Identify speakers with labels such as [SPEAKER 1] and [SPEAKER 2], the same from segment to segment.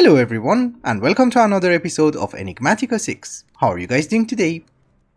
[SPEAKER 1] Hello everyone, and welcome to another episode of Enigmatica 6. How are you guys doing today?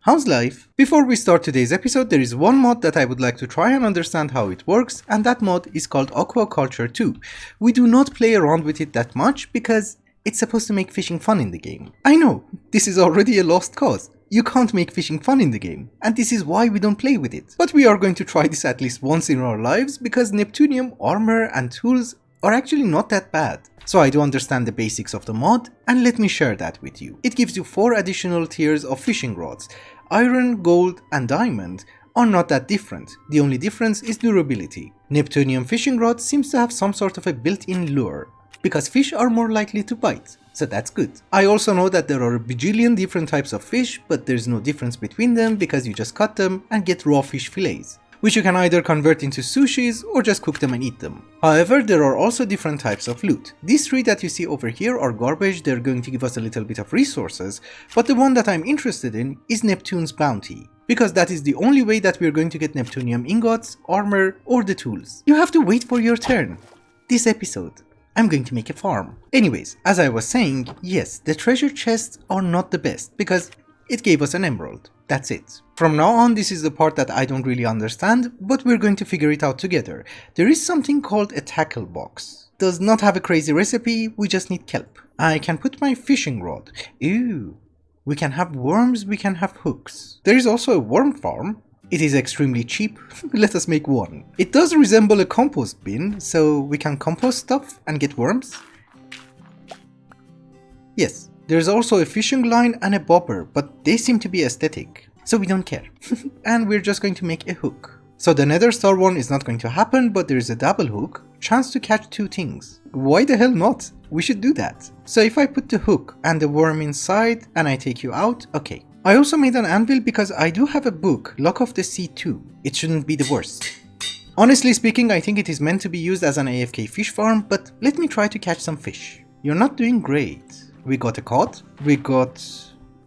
[SPEAKER 1] How's life? Before we start today's episode, there is one mod that I would like to try and understand how it works, and that mod is called Aquaculture 2. We do not play around with it that much because it's supposed to make fishing fun in the game. I know, this is already a lost cause. You can't make fishing fun in the game, and this is why we don't play with it. But we are going to try this at least once in our lives because Neptunium armor and tools are actually not that bad. So I do understand the basics of the mod, and let me share that with you. It gives you 4 additional tiers of fishing rods. Iron, gold, and diamond are not that different. The only difference is durability. Neptunium Fishing Rod seems to have some sort of a built-in lure, because fish are more likely to bite, so that's good. I also know that there are a bajillion different types of fish, but there's no difference between them because you just cut them and get raw fish fillets, which you can either convert into sushis or just cook them and eat them. However, there are also different types of loot. These 3 that you see over here are garbage, they're going to give us a little bit of resources, but the one that I'm interested in is Neptune's bounty, because that is the only way that we're going to get Neptunium ingots, armor, or the tools. You have to wait for your turn. This episode, I'm going to make a farm. Anyways, as I was saying, yes, the treasure chests are not the best, because it gave us an emerald. That's it. From now on, this is the part that I don't really understand, but we're going to figure it out together. There is something called a tackle box. Does not have a crazy recipe, we just need kelp. I can put my fishing rod. Ew. We can have worms, we can have hooks. There is also a worm farm. It is extremely cheap. Let us make one. It does resemble a compost bin, so we can compost stuff and get worms. Yes. There's also a fishing line and a bobber, but they seem to be aesthetic, so we don't care. And we're just going to make a hook. So the nether star one is not going to happen, but there is a double hook, chance to catch 2 things. Why the hell not? We should do that. So if I put the hook and the worm inside and I take you out, okay. I also made an anvil because I do have a book, Luck of the Sea 2. It shouldn't be the worst. Honestly speaking, I think it is meant to be used as an Afk Fish Farm, but let me try to catch some fish. You're not doing great. We got a cod, we got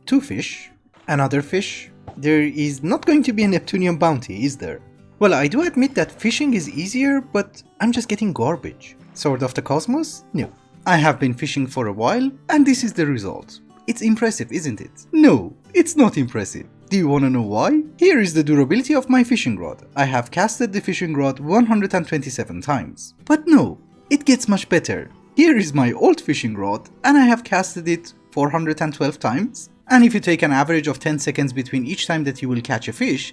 [SPEAKER 1] 2 fish, another fish. There is not going to be a Neptunium bounty, is there? Well, I do admit that fishing is easier, but I'm just getting garbage. Sword of the Cosmos? No. I have been fishing for a while, and this is the result. It's impressive, isn't it? No, it's not impressive. Do you want to know why? Here is the durability of my fishing rod. I have casted the fishing rod 127 times. But no, it gets much better. Here is my old fishing rod, and I have casted it 412 times. And if you take an average of 10 seconds between each time that you will catch a fish,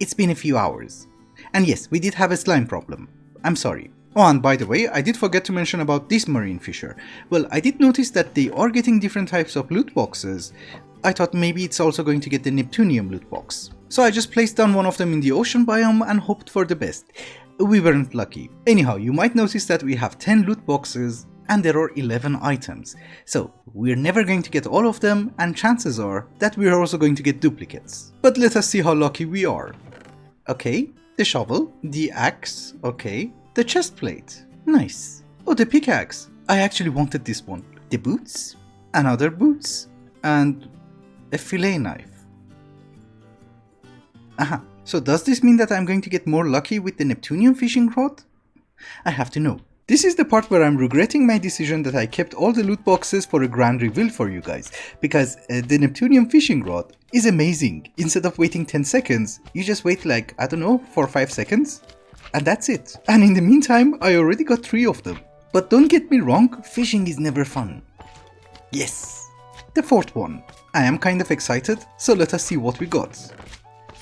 [SPEAKER 1] it's been a few hours. And yes, we did have a slime problem. I'm sorry. Oh, and by the way, I did forget to mention about this marine fisher. Well, I did notice that they are getting different types of loot boxes. I thought maybe it's also going to get the Neptunium loot box. So I just placed down one of them in the ocean biome and hoped for the best. We weren't lucky. Anyhow, you might notice that we have 10 loot boxes and there are 11 items. So we're never going to get all of them, and chances are that we're also going to get duplicates. But let us see how lucky we are. Okay, the shovel, the axe, okay, the chest plate, nice. Oh, the pickaxe, I actually wanted this one. The boots, another boots, and a fillet knife. Aha. So does this mean that I'm going to get more lucky with the Neptunium Fishing Rod? I have to know. This is the part where I'm regretting my decision that I kept all the loot boxes for a grand reveal for you guys, because the Neptunium Fishing Rod is amazing. Instead of waiting 10 seconds, you just wait like, I don't know, 4 or 5 seconds, and that's it. And in the meantime, I already got 3 of them. But don't get me wrong, fishing is never fun. Yes, the 4th one. I am kind of excited, so let us see what we got.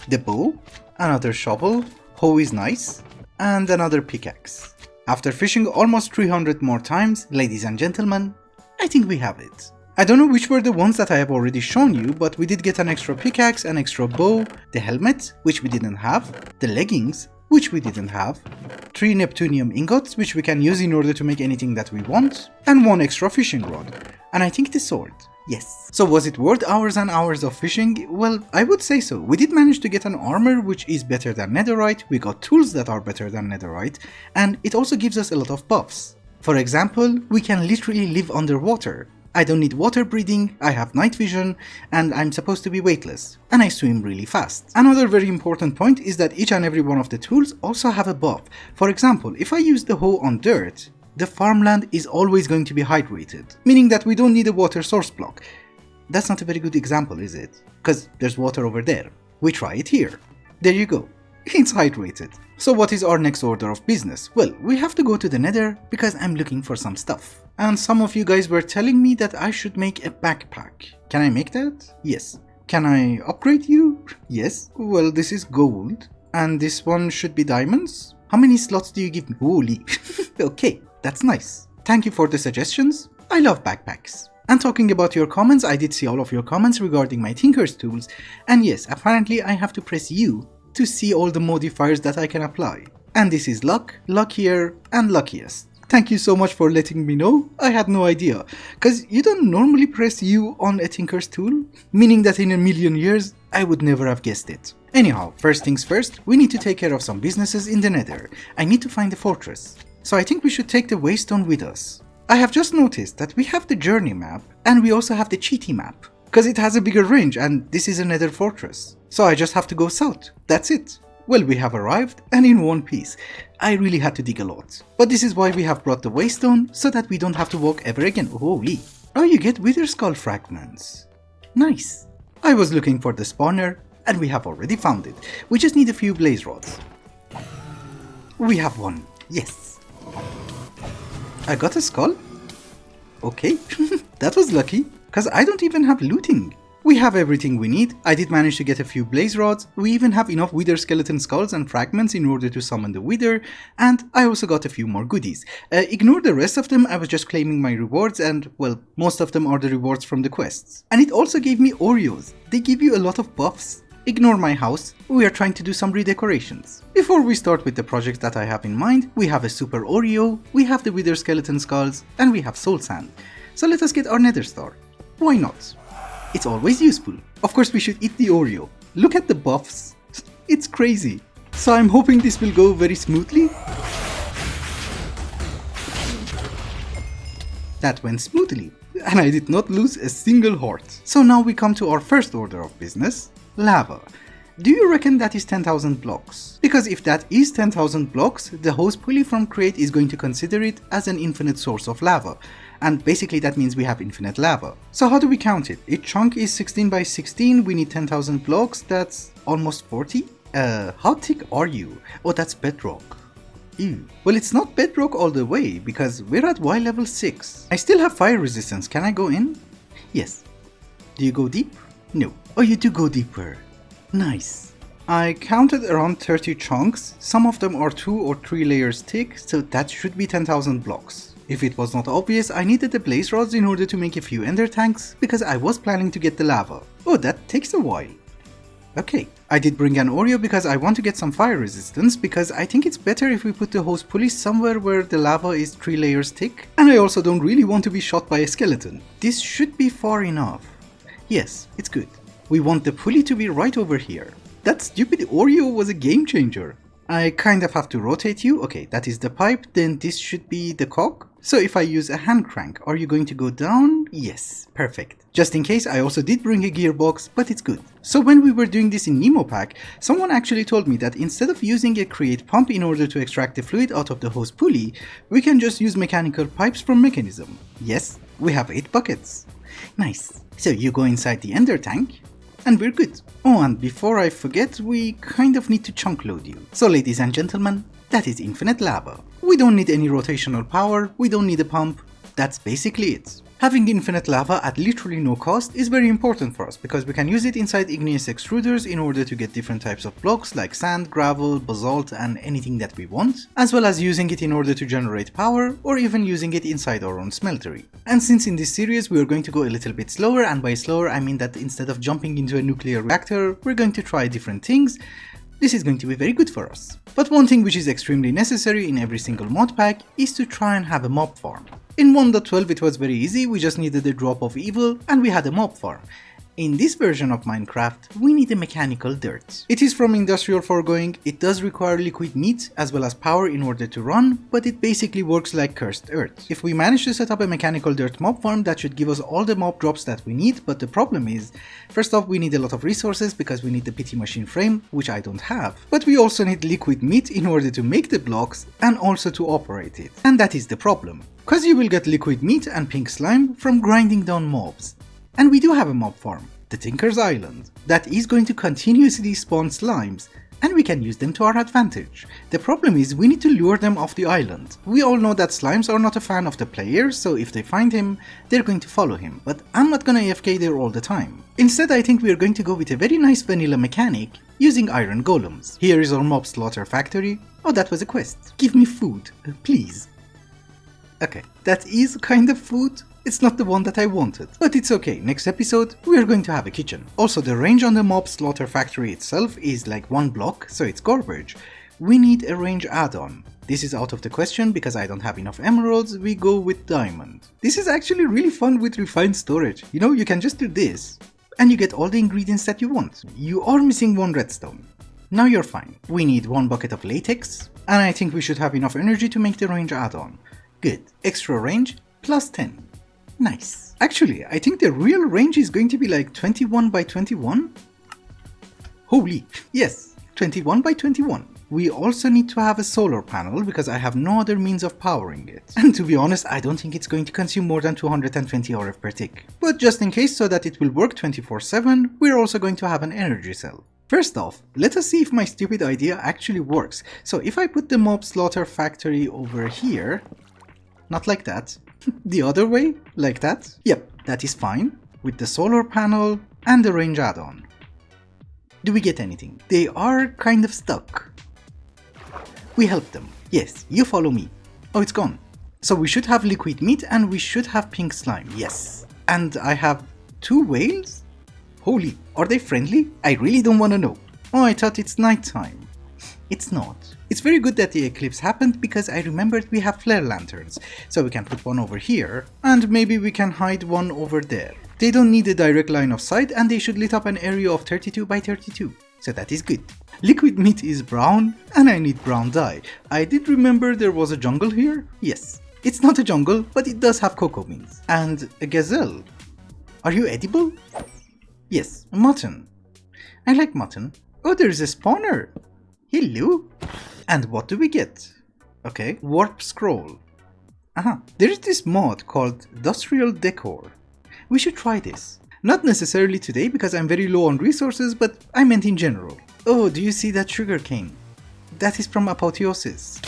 [SPEAKER 1] The bow, another shovel, hoe is nice, and another pickaxe. After fishing almost 300 more times, ladies and gentlemen, I think we have it. I don't know which were the ones that I have already shown you, but we did get an extra pickaxe, an extra bow, the helmet, which we didn't have, the leggings, which we didn't have, 3 Neptunium ingots, which we can use in order to make anything that we want, and 1 extra fishing rod, and I think the sword. Yes. So was it worth hours and hours of fishing? Well, I would say so. We did manage to get an armor which is better than netherite, we got tools that are better than netherite, and it also gives us a lot of buffs. For example, we can literally live underwater. I don't need water breathing, I have night vision, and I'm supposed to be weightless, and I swim really fast. Another very important point is that each and every one of the tools also have a buff. For example, if I use the hoe on dirt, the farmland is always going to be hydrated, meaning that we don't need a water source block. That's not a very good example, is it? Because there's water over there. We try it here. There you go. It's hydrated. So what is our next order of business? Well, we have to go to the Nether because I'm looking for some stuff. And some of you guys were telling me that I should make a backpack. Can I make that? Yes. Can I upgrade you? Yes. Well, this is gold. And this one should be diamonds. How many slots do you give me? Holy. Okay, that's nice. Thank you for the suggestions. I love backpacks. And talking about your comments, I did see all of your comments regarding my Tinker's tools. And yes, apparently I have to press U to see all the modifiers that I can apply. And this is luck, luckier, and luckiest. Thank you so much for letting me know. I had no idea, cause you don't normally press U on a Tinker's tool, meaning that in a million years, I would never have guessed it. Anyhow, first things first, we need to take care of some businesses in the Nether. I need to find the fortress. So I think we should take the waystone with us. I have just noticed that we have the journey map, and we also have the cheaty map, cause it has a bigger range and this is a Nether fortress. So I just have to go south, that's it. Well, we have arrived, and in one piece. I really had to dig a lot. But this is why we have brought the waystone, so that we don't have to walk ever again. Holy. Oh, you get wither skull fragments. Nice. I was looking for the spawner, and we have already found it. We just need a few blaze rods. We have one. Yes. I got a skull? Okay. That was lucky, because I don't even have looting. We have everything we need. I did manage to get a few blaze rods. We even have enough wither skeleton skulls and fragments in order to summon the wither, and I also got a few more goodies. Ignore the rest of them, I was just claiming my rewards, and well, most of them are the rewards from the quests. And it also gave me Oreos. They give you a lot of buffs. Ignore my house, we are trying to do some redecorations. Before we start with the projects that I have in mind, we have a super Oreo, we have the wither skeleton skulls, and we have soul sand. So let us get our nether star. Why not? It's always useful. Of course we should eat the Oreo. Look at the buffs. It's crazy. So I'm hoping this will go very smoothly. That went smoothly. And I did not lose a single heart. So now we come to our first order of business. Lava. Do you reckon that is 10,000 blocks? Because if that is 10,000 blocks, the host pulley from Crate is going to consider it as an infinite source of lava. And basically that means we have infinite lava. So how do we count it? Each chunk is 16 by 16, we need 10,000 blocks, that's almost 40? How thick are you? Oh, that's bedrock. Ew. Well, it's not bedrock all the way, because we're at Y level 6. I still have fire resistance, can I go in? Yes. Do you go deep? No. Oh, you do go deeper. Nice. I counted around 30 chunks, some of them are 2 or 3 layers thick, so that should be 10,000 blocks. If it was not obvious, I needed the blaze rods in order to make a few ender tanks, because I was planning to get the lava. Oh, that takes a while. Okay, I did bring an Oreo because I want to get some fire resistance, because I think it's better if we put the host pulley somewhere where the lava is 3 layers thick, and I also don't really want to be shot by a skeleton. This should be far enough. Yes, it's good. We want the pulley to be right over here. That stupid Oreo was a game changer. I kind of have to rotate you. Okay, that is the pipe, then this should be the cog. So if I use a hand crank, are you going to go down? Yes, perfect. Just in case, I also did bring a gearbox, but it's good. So when we were doing this in Nemo Pack, someone actually told me that instead of using a create pump in order to extract the fluid out of the host pulley, we can just use mechanical pipes from mechanism. Yes, we have 8 buckets. Nice. So you go inside the ender tank, and we're good. Oh, and before I forget, we kind of need to chunk load you. So ladies and gentlemen, that is infinite lava. We don't need any rotational power, we don't need a pump, that's basically it. Having infinite lava at literally no cost is very important for us because we can use it inside igneous extruders in order to get different types of blocks like sand, gravel, basalt and anything that we want, as well as using it in order to generate power or even using it inside our own smeltery. And since in this series we are going to go a little bit slower, and by slower I mean that instead of jumping into a nuclear reactor, we're going to try different things, this is going to be very good for us. But one thing which is extremely necessary in every single mod pack is to try and have a mob farm. In 1.12 it was very easy, we just needed a drop of evil and we had a mob farm. In this version of Minecraft, we need a mechanical dirt. It is from industrial foregoing, it does require liquid meat as well as power in order to run, but it basically works like cursed earth. If we manage to set up a mechanical dirt mob farm, that should give us all the mob drops that we need, but the problem is, first off, we need a lot of resources because we need the pity machine frame, which I don't have, but we also need liquid meat in order to make the blocks and also to operate it. And that is the problem, cause you will get liquid meat and pink slime from grinding down mobs. And we do have a mob farm, the Tinker's Island, that is going to continuously spawn slimes, and we can use them to our advantage. The problem is we need to lure them off the island. We all know that slimes are not a fan of the player, so if they find him, they're going to follow him, but I'm not gonna AFK there all the time. Instead, I think we are going to go with a very nice vanilla mechanic using iron golems. Here is our mob slaughter factory. Oh, that was a quest. Give me food, please. Okay, that is kind of food. It's not the one that I wanted, but it's okay. Next episode, we are going to have a kitchen. Also, the range on the mob slaughter factory itself is like 1 block, so it's garbage. We need a range add-on. This is out of the question because I don't have enough emeralds, we go with diamond. This is actually really fun with refined storage. You know, you can just do this, and you get all the ingredients that you want. You are missing 1 redstone. Now you're fine. We need 1 bucket of latex, and I think we should have enough energy to make the range add-on. Good. Extra range, plus 10. Nice. Actually, I think the real range is going to be like 21 by 21? Holy, yes, 21 by 21. We also need to have a solar panel because I have no other means of powering it. And to be honest, I don't think it's going to consume more than 220 RF per tick. But just in case so that it will work 24/7, we're also going to have an energy cell. First off, let us see if my stupid idea actually works. So if I put the mob slaughter factory over here, not like that, the other way, like that. Yep, that is fine, with the solar panel and the range add-on. Do we get anything? They are kind of stuck. We help them. Yes, you follow me. Oh, it's gone. So we should have liquid meat and we should have pink slime, yes. And I have 2 whales? Holy, are they friendly? I really don't want to know. Oh, I thought it's nighttime. It's not. It's very good that the eclipse happened because I remembered we have flare lanterns, so we can put 1 over here, and maybe we can hide 1 over there. They don't need a direct line of sight and they should lit up an area of 32 by 32, so that is good. Liquid meat is brown, and I need brown dye. I did remember there was a jungle here? Yes. It's not a jungle, but it does have cocoa beans. And a gazelle. Are you edible? Yes, mutton. I like mutton. Oh, there's a spawner. Hello? And what do we get? Okay, warp scroll. Aha, there is this mod called Industrial Decor. We should try this. Not necessarily today because I'm very low on resources, but I meant in general. Oh, do you see that sugarcane? That is from Apotheosis.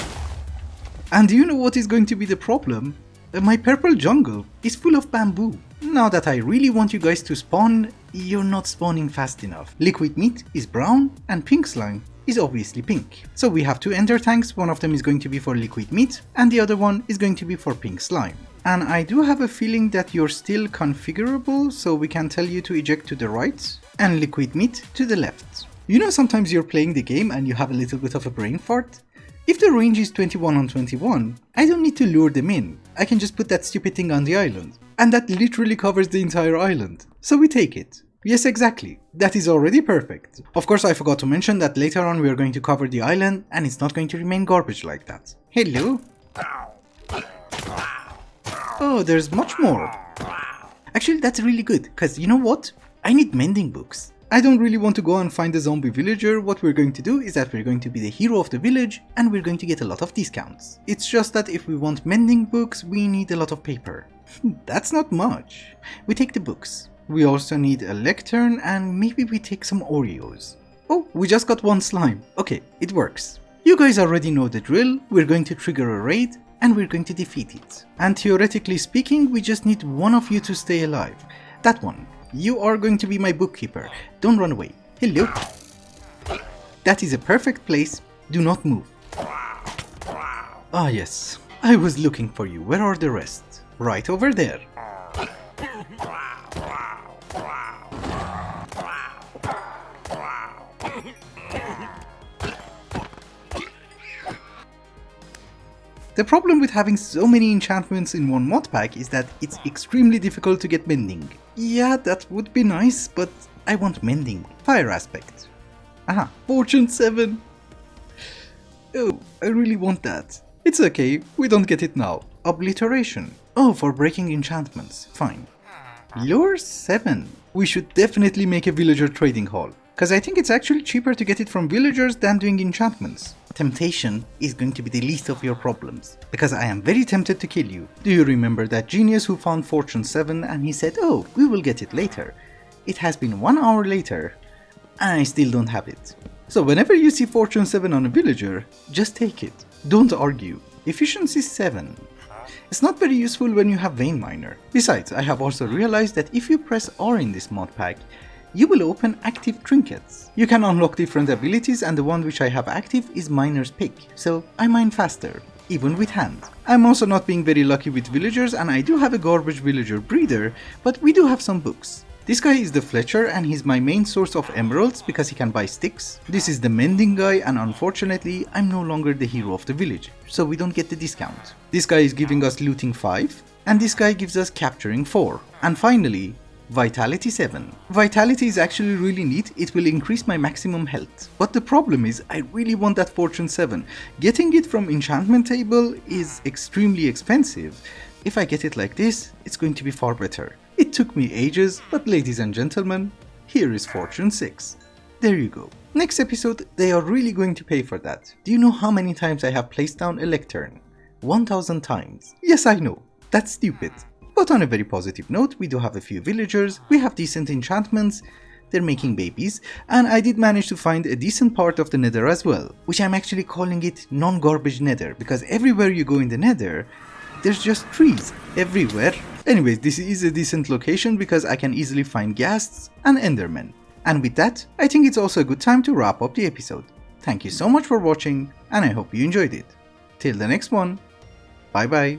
[SPEAKER 1] And do you know what is going to be the problem? My purple jungle is full of bamboo. Now that I really want you guys to spawn, you're not spawning fast enough. Liquid meat is brown and pink slime is obviously pink. So we have 2 ender tanks, one of them is going to be for liquid meat and the other one is going to be for pink slime. And I do have a feeling that you're still configurable, so we can tell you to eject to the right and liquid meat to the left. You know, sometimes you're playing the game and you have a little bit of a brain fart? If the range is 21 on 21, I don't need to lure them in. I can just put that stupid thing on the island. And that literally covers the entire island. So we take it. Yes, exactly. That is already perfect. Of course, I forgot to mention that later on we are going to cover the island and it's not going to remain garbage like that. Hello? Oh, there's much more. Actually, that's really good, because you know what? I need mending books. I don't really want to go and find a zombie villager. What we're going to do is that we're going to be the hero of the village and we're going to get a lot of discounts. It's just that if we want mending books, we need a lot of paper. That's not much. We take the books. We also need a lectern and maybe we take some Oreos. Oh, we just got 1 slime. Okay, it works. You guys already know the drill. We're going to trigger a raid and we're going to defeat it. And theoretically speaking, we just need 1 of you to stay alive. That one. You are going to be my bookkeeper. Don't run away. Hello. That is a perfect place. Do not move. Ah yes, I was looking for you. Where are the rest? Right over there. The problem with having so many enchantments in one mod pack is that it's extremely difficult to get mending. Yeah, that would be nice, but I want mending. Fire aspect. Aha, Fortune 7. Oh, I really want that. It's okay, we don't get it now. Obliteration. Oh, for breaking enchantments. Fine. Lure 7. We should definitely make a villager trading hall, cause I think it's actually cheaper to get it from villagers than doing enchantments. Temptation is going to be the least of your problems, because I am very tempted to kill you. Do you remember that genius who found Fortune 7 and he said, oh, we will get it later. It has been 1 hour later, and I still don't have it. So whenever you see Fortune 7 on a villager, just take it. Don't argue. Efficiency 7. It's not very useful when you have Vein Miner. Besides, I have also realized that if you press R in this mod pack, you will open active trinkets. You can unlock different abilities, and the one which I have active is Miner's Pick, so I mine faster, even with hand. I'm also not being very lucky with villagers, and I do have a garbage villager breeder, but we do have some books. This guy is the Fletcher, and he's my main source of emeralds because he can buy sticks. This is the mending guy, and unfortunately I'm no longer the hero of the village, so we don't get the discount. This guy is giving us looting 5, and this guy gives us capturing 4. And finally, Vitality 7. Vitality is actually really neat, it will increase my maximum health. But the problem is, I really want that Fortune 7. Getting it from enchantment table is extremely expensive. If I get it like this, it's going to be far better. It took me ages, but ladies and gentlemen, here is Fortune 6. There you go. Next episode, they are really going to pay for that. Do you know how many times I have placed down a lectern? 1000 times. Yes, I know, that's stupid. But on a very positive note, we do have a few villagers, we have decent enchantments, they're making babies, and I did manage to find a decent part of the nether as well, which I'm actually calling it non-garbage nether, because everywhere you go in the nether, there's just trees everywhere. Anyways, this is a decent location because I can easily find ghasts and endermen. And with that, I think it's also a good time to wrap up the episode. Thank you so much for watching, and I hope you enjoyed it. Till the next one, bye bye.